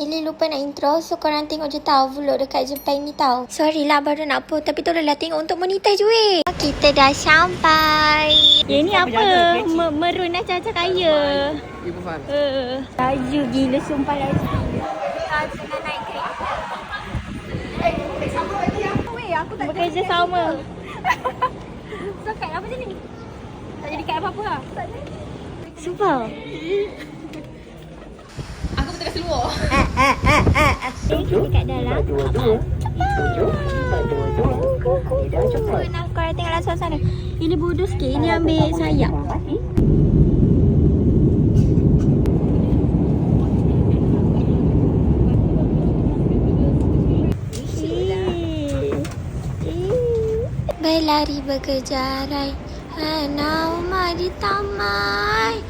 Ili lupa nak intro, so korang tengok je tahu vlog dekat Jepang ni tahu. Sorry lah baru nak post, tapi tolonglah tengok untuk monetize weh. Kita dah sampai. Yang ni apa? Merun dah caca kaya. Ibu faham. Laju gila sumpah laju. Tengah naik kereta. Bekerja sama. Sokat apa je ni? Tak jadi kat apa-apa lah. Sumpah. Aku pun tengah seluar. Kita kat dalam. Nak korang tengoklah suasana. Ini bodoh sikit. Ini ambil sayap. Berlari berkejaran, Nauma di taman.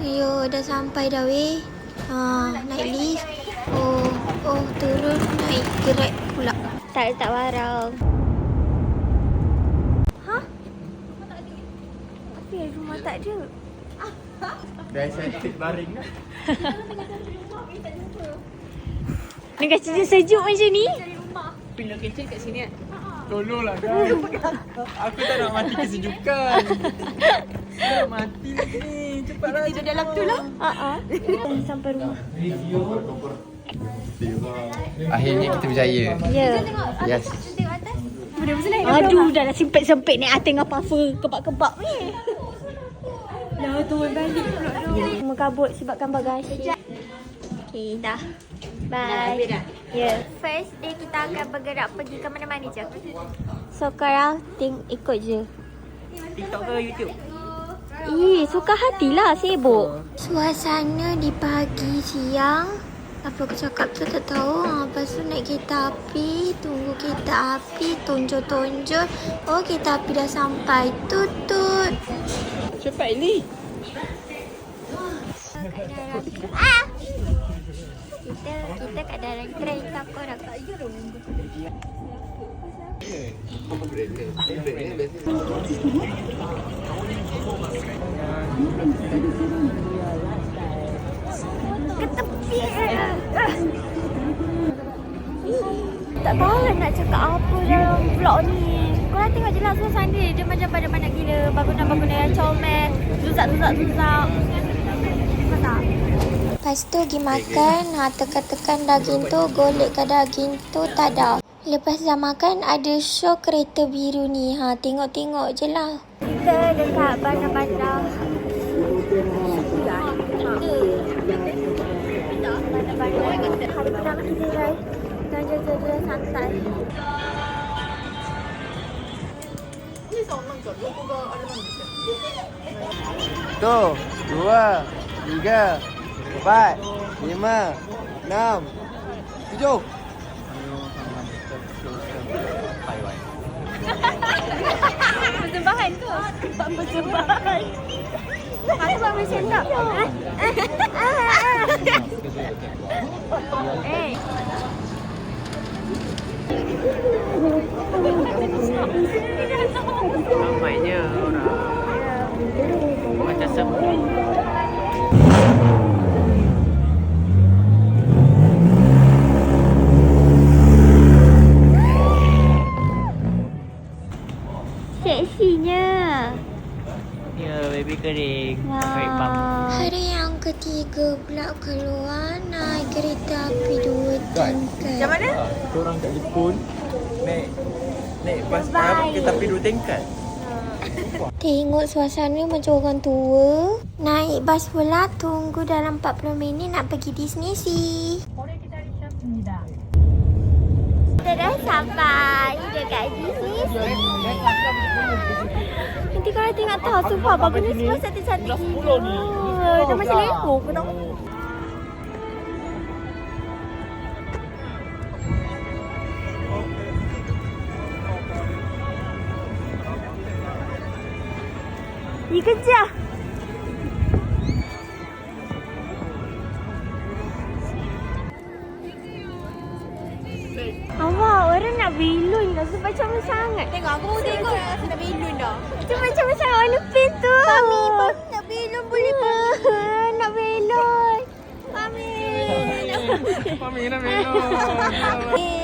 Yo, dah sampai dah weh. Naik lift. Oh, turun naik Grab pula. Tak letak barang. Tapi rumah tak ada. Dah excited baring dah. Dengan sejuk macam ni. Pilih kecil kat sini kan? Tolonglah guys. Aku tak nak mati kesejukan. Dah mati lagi ni. Cepatlah. Tidur dalam tu lah. Sampai rumah. Akhirnya kita berjaya. Ya. Yes. Aduh, dah lah sempit-sempit naik atas dengan puffer kebab-kebab ni. Dah turun balik pula dah. Mengkabut sebabkan bagasi. Okay, dah. Bye. Ya. First day kita akan bergerak pergi ke mana-mana je. So korang ikut je. TikTok ke YouTube? Suka hatilah sibuk. Suasana di pagi siang. Apa aku cakap tu tak tahu. Lepas tu naik kereta api. Tunggu kereta api. Tonjol-tonjol. Oh, kereta api dah sampai. Tutut. Cepat ni. Kita kat dalam kereta korang. Ke tepi. Tak tahu lah nak cakap apa dalam vlog ni. Korang tengok je lah suasana dia. Dia macam padat-padat gila. Bangunan-bangunan yang comel. Zuzak. Nampak tak? Lepas tu pergi makan. Tekan-tekan daging tu. Golekkan daging tu. Tak ada. Lepas dah makan ada show kereta biru ni. Tengok-tengok je lah. Kita dekat bandar-bandar. Hari pertama kita guys. Kita jaga-jaga santai. Tu, 2, 3, 4, 5, 6, 7. Persembahan tu. Persembahan. Aku buat macam tak? Ramainya orang. Macam sepi. Seksinya. Ya, baby kering. Kering bang. Hari yang ketiga pula keluar naik kereta api 2 tingkat. Macam mana? Orang kat Jepun naik bas kereta api 2 tingkat. Tengok suasana macam orang tua. Naik bas pula tunggu dalam 40 minit nak pergi Disney Sea. Kita dah sampai dekat Disney Sea. Nanti korang tengok tahu. Sumpah bangunan semua cantik-cantik gila. Dah macam Lego ke tau. Kejar. Awak orang nak belon dah sebab comel sangat. Tengok aku mau tengok rasa nak belon dah. Macam-macam warna pink tu. Mami nak belon boleh Nak belon. Ambil lah melon.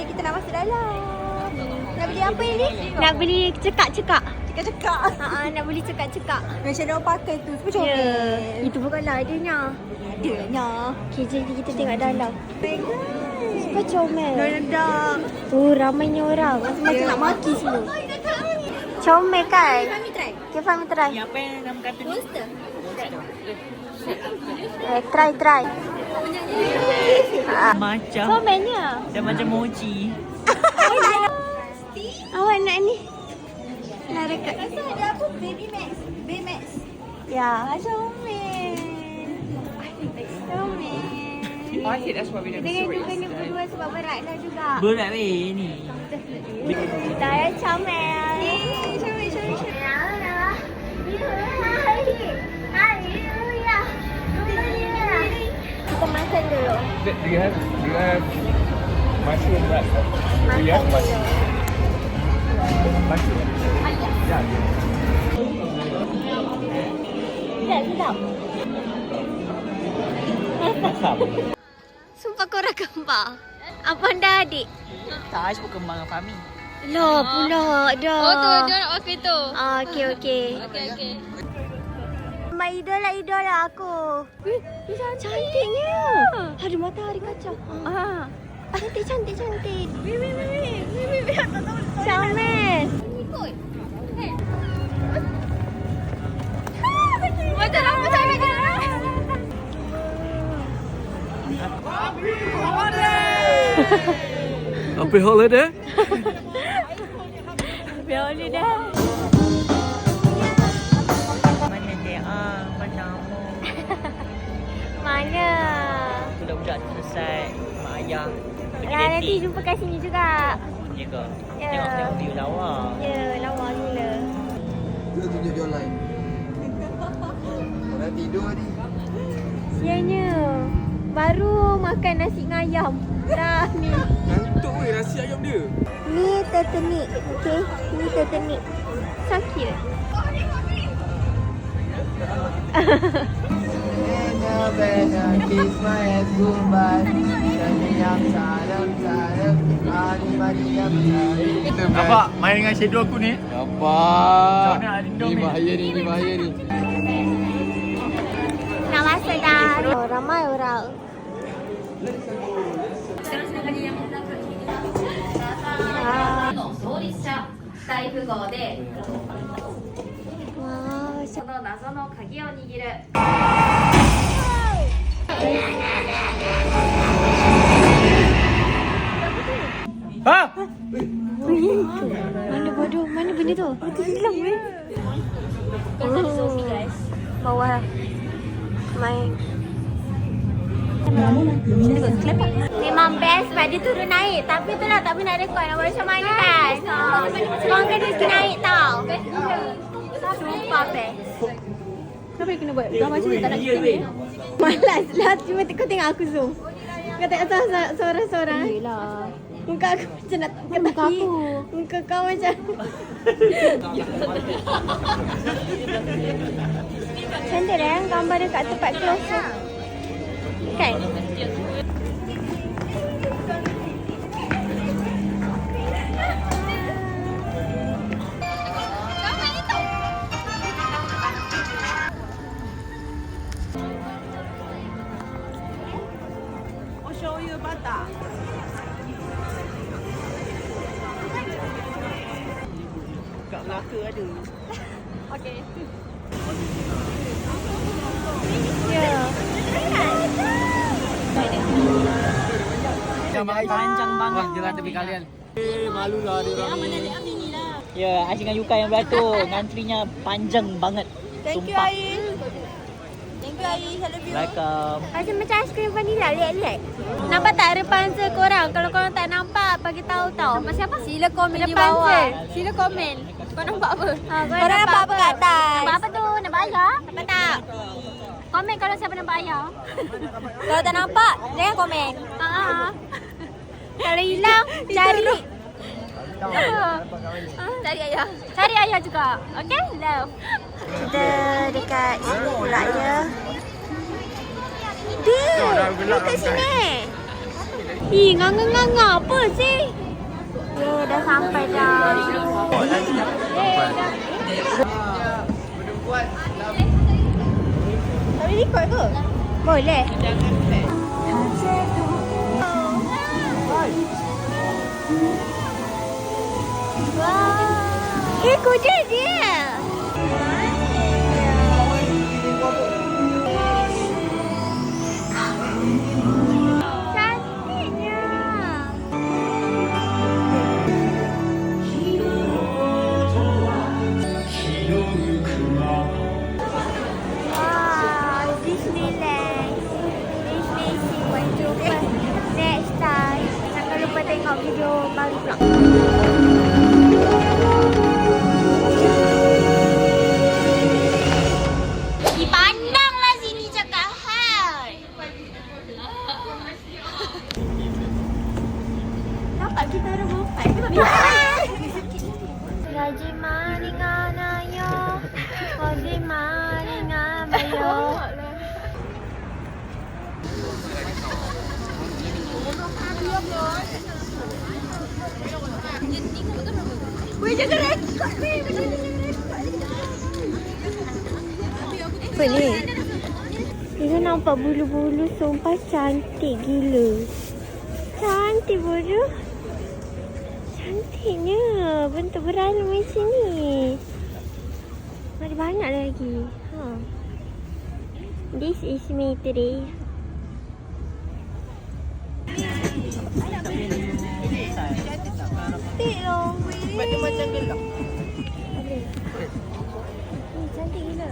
Kita nak masuk dalam. Nak beli apa ni? Nak beli cekak-cekak. Cekak-cekak. Nak beli cekak-cekak. Macam orang pakai tu. Semua comel. Ya. Itu bukanlah adanya. Adanya. Okay, jadi kita tengok dalam. Suka comel. Dah. Oh, ramainya orang. Macam nak maki semua. Comel kan? Kami try. Okay, Fahmi try. Ni apa yang nama kata ni? Monster. Try. Macam. Comelnya. Dia macam mochi. Awak nak ni? Nak dekat. Rasa ada apa? Baby Max. Baby Max. Ya. Comel. Comel. I hate that's why we don't Dengan dua berdua sebab berat lah juga. Berat weh ni. Saya comel. Comel. Kita makan dulu. Do you have mushroom wrap? Makan dulu. Mushroom. Yeah. Sedap. Masam. Sumpah korang kembar. Apa anda adik? Tak, I bukan kembang Fahmi. Lah pula dah. Oh tu, dia nak pakai tu. Okey. Okey. Mak idola aku. Cantiknya. Ada matahari kaca. Cantik. Comel. Macam apa sangat kan? Happy holiday? Boleh dah. Mana dia? Mana? Mana? Budak-budak selesai mak ayah pergi Nanti dating. jumpa kat sini juga. Ya ke? Ya. Tengok view lawa. Ya, lawa gila. Kita tunjuk dia online. Orang tidur ni. Sianya. Baru makan nasi dengan ayam. Dah ni. Ngantuk weh nasi ayam dia. Ni tertenik. Okey. Ni tertenik. Sakit. Bena kiss my ass goodbye. Sayang salam. Mari. Nampak main dengan shadow aku ni? Nampak. Macam mana Alindom Ni ni? bahaya ni. Nak masuk dah. Oh, ramai orang. Wow, その謎の鍵を握る Ha? mana bodoh? Mana benda tu? Itu hilang weh. Oh, bawah. Main. Memang best sebab dia turun naik. Tapi tu lah tak pernah rekod nak buat macam mana kan. Korang kena sikit naik tau. Sumpah best. Kenapa dia kena buat gambar macam ni tak nak kita ni? Malas lah. Cuma kau tengok aku zoom. Kau tengok seorang-seorang. Yelah. Muka aku macam nak ketahi. Muka kau macam. Cantik lah gambar dekat tempat close tu. Kan? Kat Melaka ada. Ya. Panjang banget Jalan tepi kalian. Malu lah dia orang ni. Ya, Aisyah dengan Yuka yang beratur. Ngantrinya panjang banget. Sumpah. Thank you Ais. I love you. Welcome. Rasa macam aiskrim vanila, lihat. Nampak tak Rapunzel korang? Kalau korang tak nampak, bagi tahu tau. Nama siapa? Sila komen di bawah. Sila komen. Kau nampak apa? Korang nampak apa kat atas? Nampak apa tu? Nampak ayah? Nampak tak? Komen kalau siapa nampak ayah. Kalau tak nampak, jangan komen. Kalau hilang, cari. Cari ayah. Cari ayah juga. Okay? Love. Kita dekat sini pula ya. Dia! Dekat sini. Ih, nganga-nganga apa sih? Dah sampai dah. Tak boleh record ke? Boleh. Kuda dia. Cantiknya. Wow, Disneyland. Disney Sea. Jumpa next time. Jangan lupa tengok video Bali Vlog. Dipandanglah sini cakap hai. Nampak kita ada berempat ke tak? Gaji maringan ayo. Gaji maringan ayo. Weh, jangan rekod. Weh, jangan rekod. Apa ni? Kita nampak bulu-bulu sumpah cantik gila. Cantik bulu. Cantiknya. Bentuk beralam macam ni. Ada banyak lagi. This is me today. Cantik loh. Macam gelap. Cantik gila.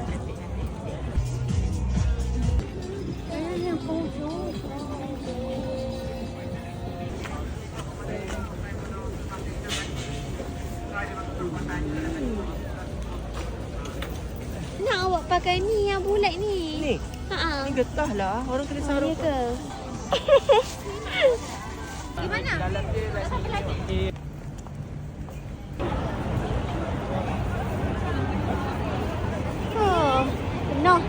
Nak awak pakai ni yang bulat ni. Ni? Ha. Ni getah lah. Orang kena sarung. Ya ke? Gimana? Dalam dia lagi. Oh, penuh.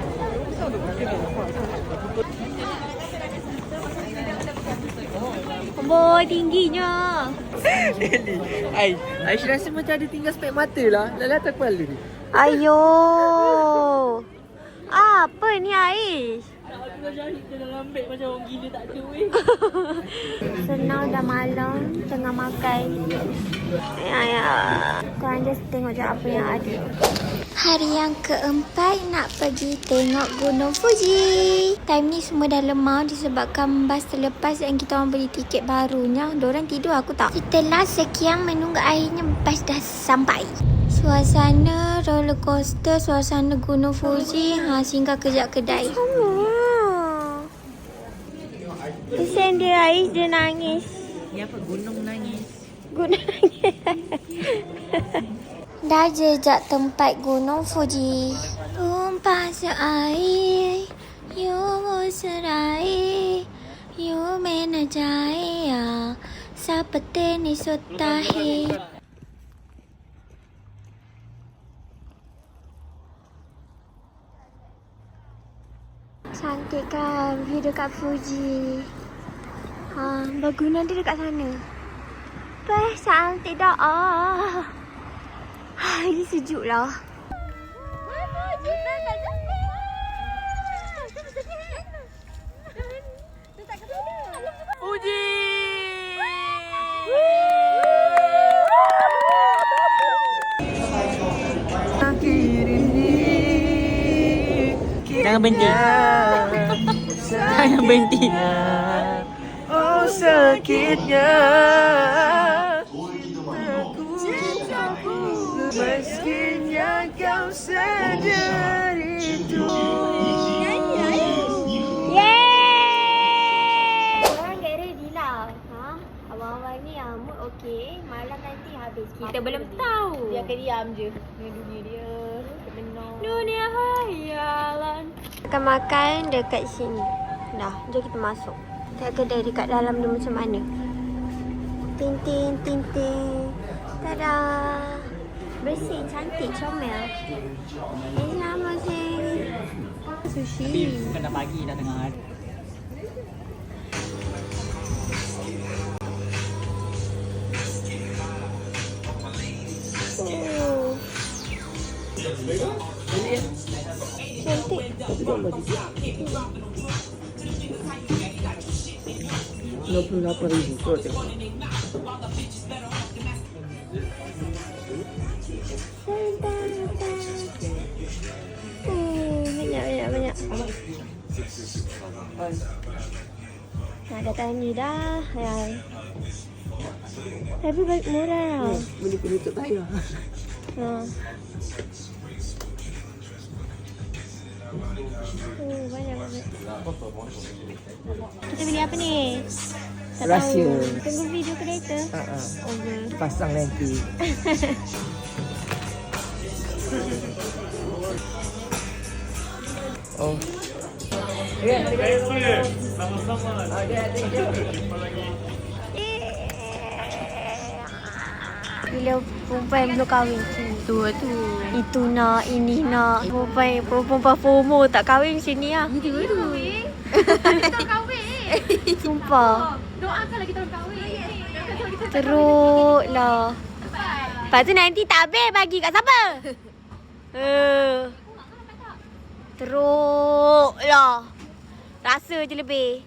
Boy, tingginya. Aish rasa macam ada tinggal spek mata lah. Dalam atas kepala ni. Ayo. Apa ni Aish? Senang dah malam, tengah makan. Ya. Korang just tengok je apa yang ada. Hari yang keempat nak pergi tengok Gunung Fuji. Time ni semua dah lemah disebabkan bas terlepas dan kita orang beli tiket barunya. Diorang tidur, aku tak. Setelah sekian menunggu akhirnya bas dah sampai. Suasana roller coaster, suasana Gunung Fuji, singgah kejap kedai. Kesian dia Aish, dia nangis. Ni apa? Gunung nangis. Gunung nangis. Dah jejak tempat Gunung Fuji. Tumpah seair, you serai, you menajaya, seperti ni sutahi. Cantik kan view dekat Fuji. Bangunan dia dekat sana. Cantik dah. Ini sejuk lah. Fuji! Jangan berhenti. Jangan berhenti. Oh sakitnya aku meskinya kau sadar itu. Korang get ready lah. Awal-awal ni mood okey. Malam nanti habis. Kita belum tahu. Dia akan diam je. Dunia dia. Menang. Dunia hayalan. Akan makan dekat sini. Dah, jom kita masuk. Tengok kedai dekat dalam dia macam mana. Ting ting ting ting. Tada. Bersih, cantik, comel. Nama sih. Sushi. Bukan dah pagi, dah tengah hari. RM28,000 tu tengok. Banyak. Nak datang ni dah. Ya. Tapi baik murah tau. Beli penutup bayar. Ha. Banyak. Kita beli apa ni? Tak Rahsia. tahu. Tunggu video kereta. Over. Pasang nanti. Oh. Bila perempuan belum kahwin tu. Itu nak, ini nak. Perempuan FOMO tak kahwin sini lah. Kita kahwin. Sumpah. Doakanlah kita orang kahwin. Teruk lah. Lepas tu nanti tak habis bagi kat siapa? Teruk lah. Rasa je lebih.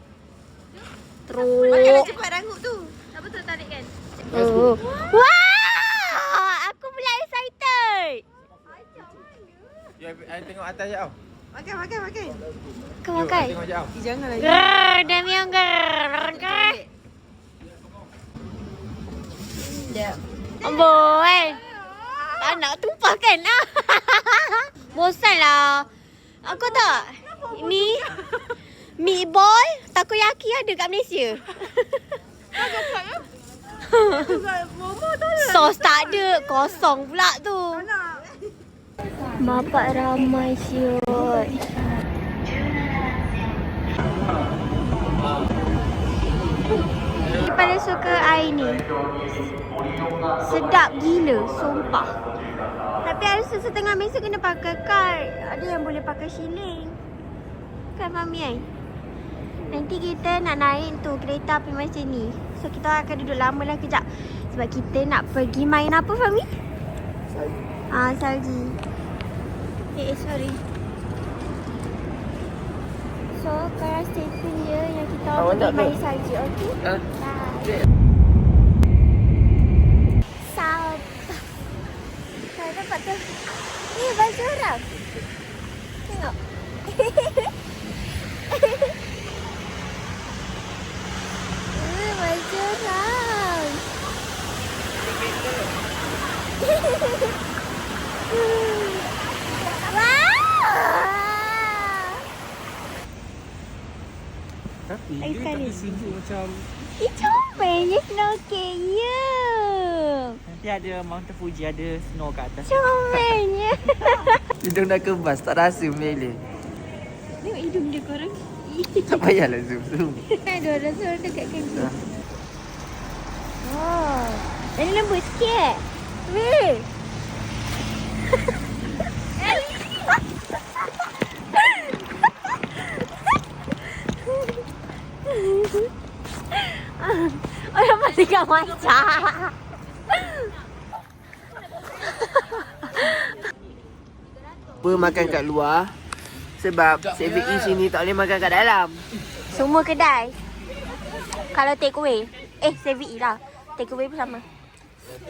Teruk. Makanlah cepat rangup tu. Tak betul tarik kan? Wah! Aku pula excited. Ya, I tengok atas je tau. Makan. Kau makan? Tengok je tau. Jangan lagi. Demi yang Amboi. Tak nak tumpahkan lah. Bosan lah. Aku tak. Ni meatball takoyaki ada kat Malaysia. Sos tak ada. Kosong pula tu. Bapak ramai siut. Saya paling suka air ni. Sedap gila, sumpah. Tapi ada setengah masa kena pakai kad. Ada yang boleh pakai shilling. Kan Mami kan? Nanti kita nak naik tu kereta api macam ni. So kita akan duduk lama lah kejap. Sebab kita nak pergi main apa Fahmi? Salji. Sorry. So Kara stay tune je yang kita pergi main salji. Okay? Bye. Sabar. Saya dapat tu. Ni baju orang. Tengok. Baju orang. Tapi Lagi dia sekali. tak sejuk macam. Comelnya snorkel ya. Nanti ada Mountain Fuji, ada snow kat atas. Comelnya. Hidung dah kebas, tak rasa meleleh. Tengok hidung dia korang. Tak payahlah zoom. Ada orang suruh dekat kaki. Oh. Ini lembut sikit. Weh. Orang masih kat macam. Apa makan kat luar? Sebab CVE sini tak boleh makan kat dalam. Semua kedai. Kalau take away. CVE lah. Take away pun sama.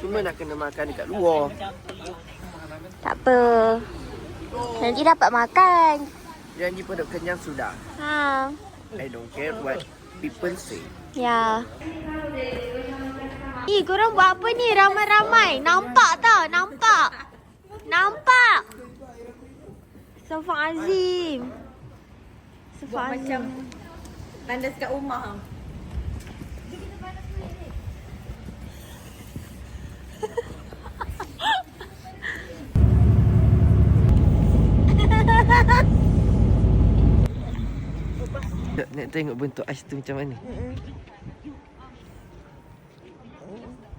Cuma nak kena makan dekat luar. Tak apa. Nanti dapat makan. Janji perut kenyang sudah. Ha. I don't care what people say. Ya. Korang buat apa ni ramai-ramai? Nampak tak? Nampak. Astaghfirullahalazim. Macam tandas kat rumah. Nak tengok bentuk ais tu macam mana.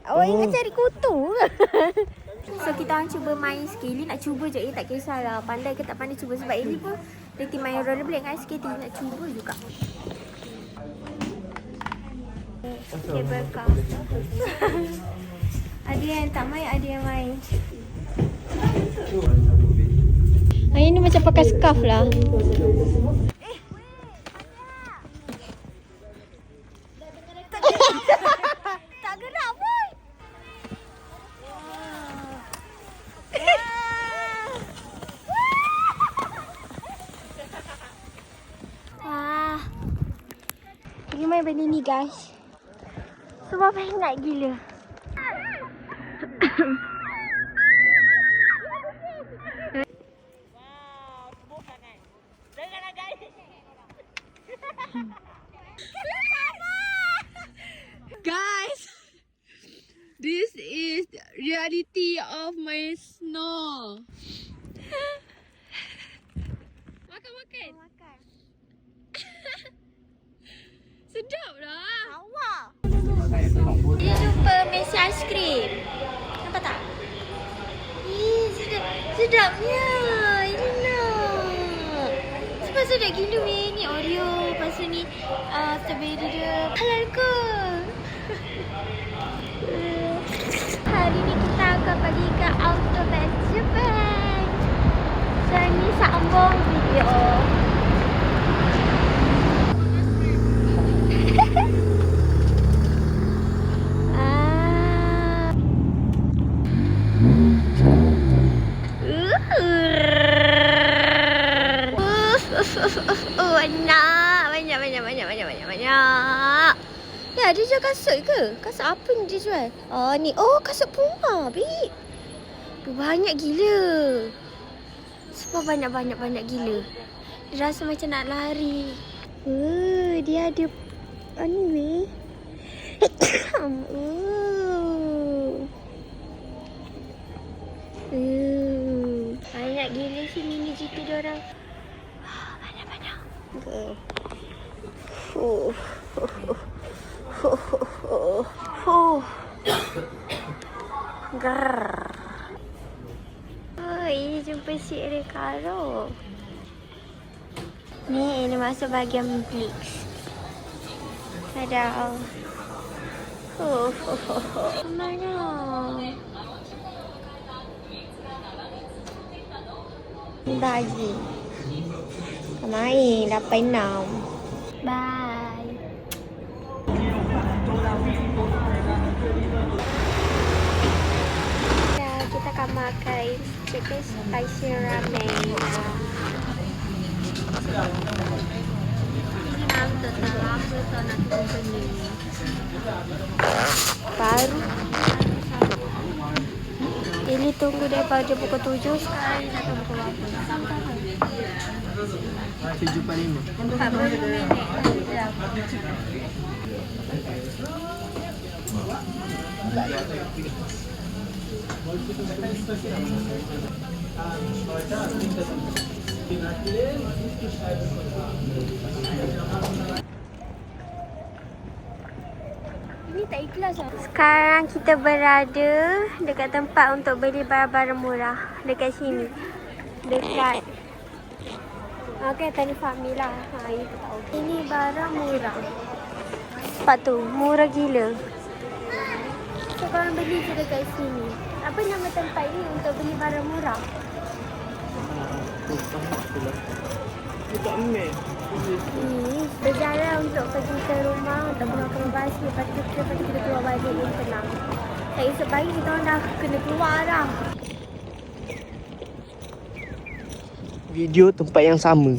Awak ingat cari kutu ke? So kita orang cuba main sikit. Eli nak cuba je. Tak kisahlah pandai ke tak pandai cuba. Sebab Eli pun reti main rollerblade dengan ice skating. Nak cuba juga. Cable car. Ada yang tak main, ada yang main. Hari ni macam pakai scarf lah. Tak gerak pun. Pergi main benda ni guys. Sebab penat gila. Guys, this is reality of my snow. Makan. Sedap lah. Dia jumpa Messi aiskrim. Nampak tak? Sedapnya. Ini nak. Sebab sedap gila weh. Ni Oreo. Lepas tu ni strawberry dia. Halal ke? Hari ni kita akan pergi ke Autobus Japan. So ni sambung video. Banyak. Ya, dia jual kasut ke? Kasut apa ni dia jual? Oh, ni. Oh, kasut Puma, babe. Banyak gila. Super banyak gila. Dia rasa macam nak lari. Dia ada ni weh. Banyak gila sini ni cerita diorang. Banyak. Ini jumpa si Ricardo. Ni masuk bahagian Blix. Ada. Mana? Bagi. Main 86. Bye. Ya, kita akan makan chicken spicy ramen. Ini nonton lama tak nak tunggu ni. Baru. Ili tunggu daripada pukul 7 sekarang dah tunggu pukul 8. 7.45. 40 minit. Ini tak ikhlas lah. Sekarang kita berada dekat tempat untuk beli barang-barang murah. Dekat sini. Dekat okay, tadi Fahmi lah. You tahu. Ini barang murah. Sepatu murah gila. So korang beli je dekat sini. Apa nama tempat ni untuk beli barang murah? Dekat Mac. Ni berjalan untuk pergi ke rumah untuk mengaku basi. Lepas tu kita keluar balik yang tenang. Tak esok pagi kita orang dah kena keluar dah. Video tempat yang sama.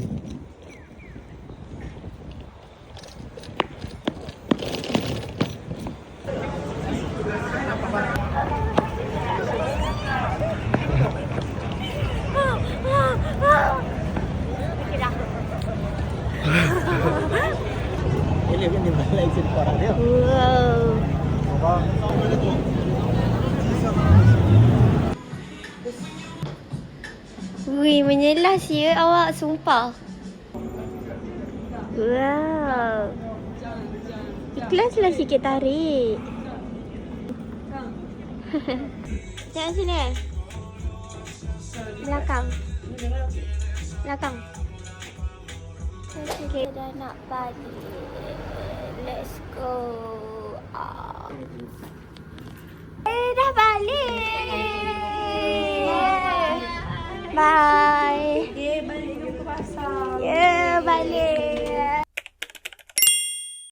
Wih, menyelas ya awak, sumpah. Wow. Ikhlaslah sikit tarik. Jangan sini. Belakang. Okay, dah nak balik. Let's go. Dah balik. Bye. Ya, balik.